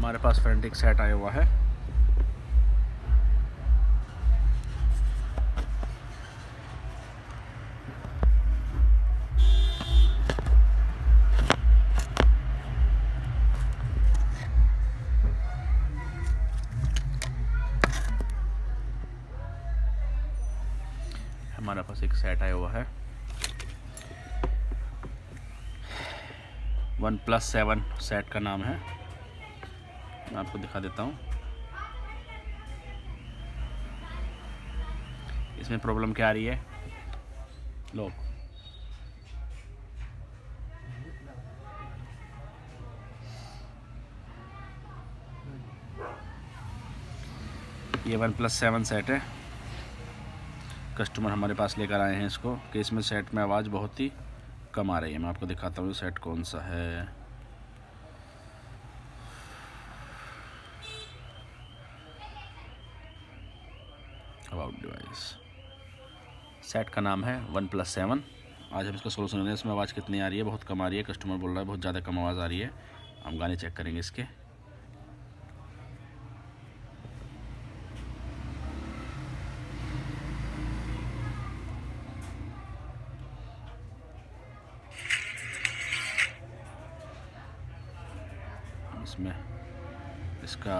हमारे पास फ्रंट एक सेट आया हुआ है। हमारे पास एक सेट आया हुआ है, OnePlus 7 सेट का नाम है। मैं आपको दिखा देता हूँ। इसमें प्रॉब्लम क्या आ रही है, लो ये OnePlus 7 सेट है। कस्टमर हमारे पास लेकर आए हैं इसको कि इसमें सेट में आवाज़ बहुत ही कम आ रही है। मैं आपको दिखाता हूँ सेट कौन सा है। अबाउट डिवाइस, सेट का नाम है OnePlus 7। आज हम इसका सोल्यूशन लेंगे। इसमें आवाज़ कितनी आ रही है, बहुत कम आ रही है। कस्टमर बोल रहा है बहुत ज़्यादा कम आवाज़ आ रही है। हम गाने चेक करेंगे इसके। इसमें इसका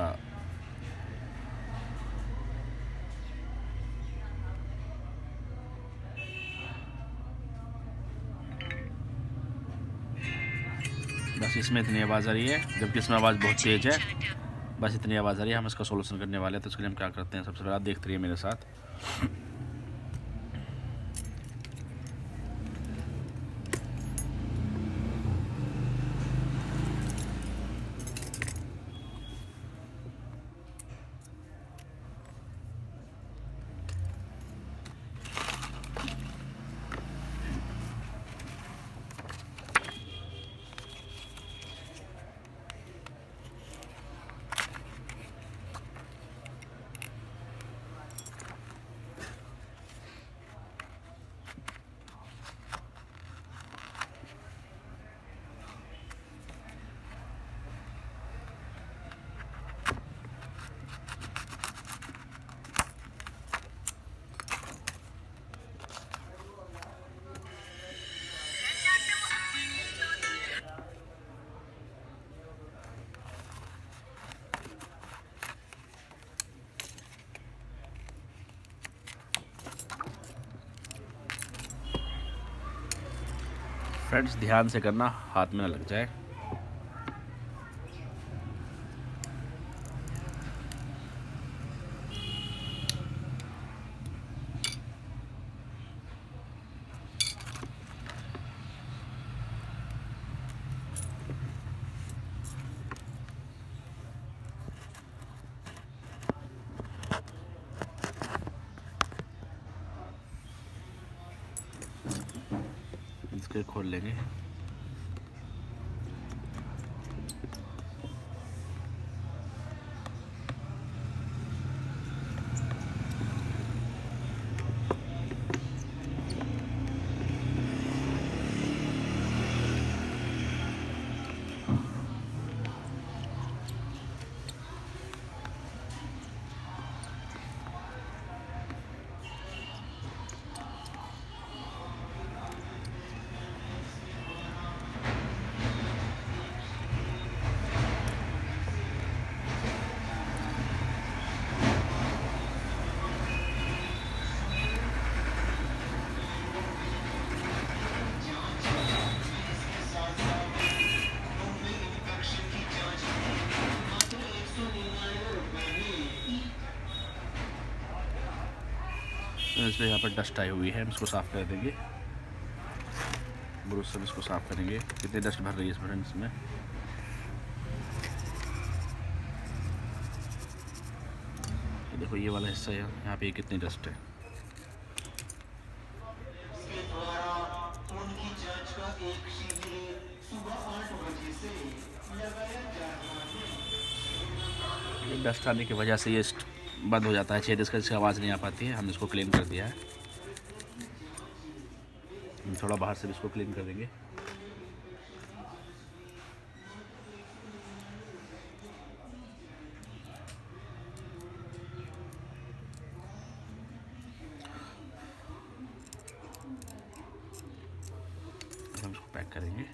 बस इसमें इतनी आवाज़ आ रही है, जबकि इसमें आवाज़ बहुत तेज़ है। बस इतनी आवाज़ आ रही है। हम इसका सोल्यूशन करने वाले हैं। तो इसके लिए हम क्या करते हैं, सबसे पहले आप देखते रहिए मेरे साथ। फ्रेंड्स, ध्यान से करना, हाथ में ना लग जाए। इसके खोल लेंगे। इसमें यहाँ पर डस्ट आई हुई है, हम इसको साफ़ कर देंगे। ब्रश से इसको साफ़ करेंगे। कितनी डस्ट भर रही है इसमें फ्रेंड्स में। देखो ये वाला हिस्सा है, यहाँ पे कितनी डस्ट है। डस्ट आने की वजह से ये बंद हो जाता है छेद इसका, जिससे आवाज़ नहीं आ पाती है। हमने इसको क्लीन कर दिया है। हम थोड़ा बाहर से भी इसको क्लीन कर देंगे। करेंगे।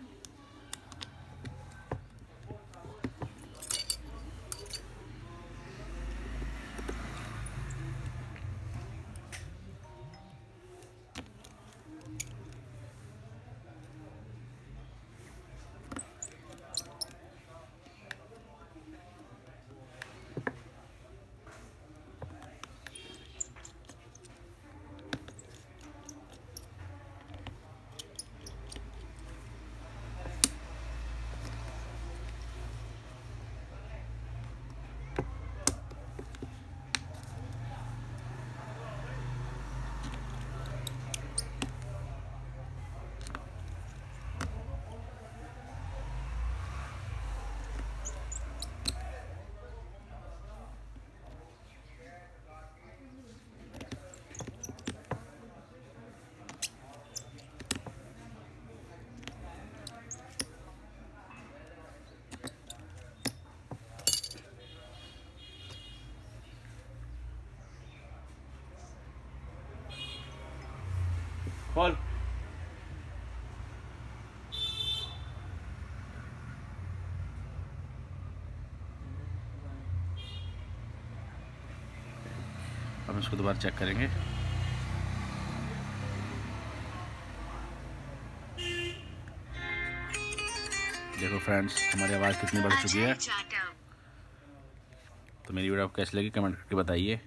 कॉल अब इसको दोबारा चेक करेंगे। देखो फ्रेंड्स, हमारी आवाज़ कितनी बढ़ चुकी है। तो मेरी वीडियो आपको कैसी लगी कमेंट करके बताइए।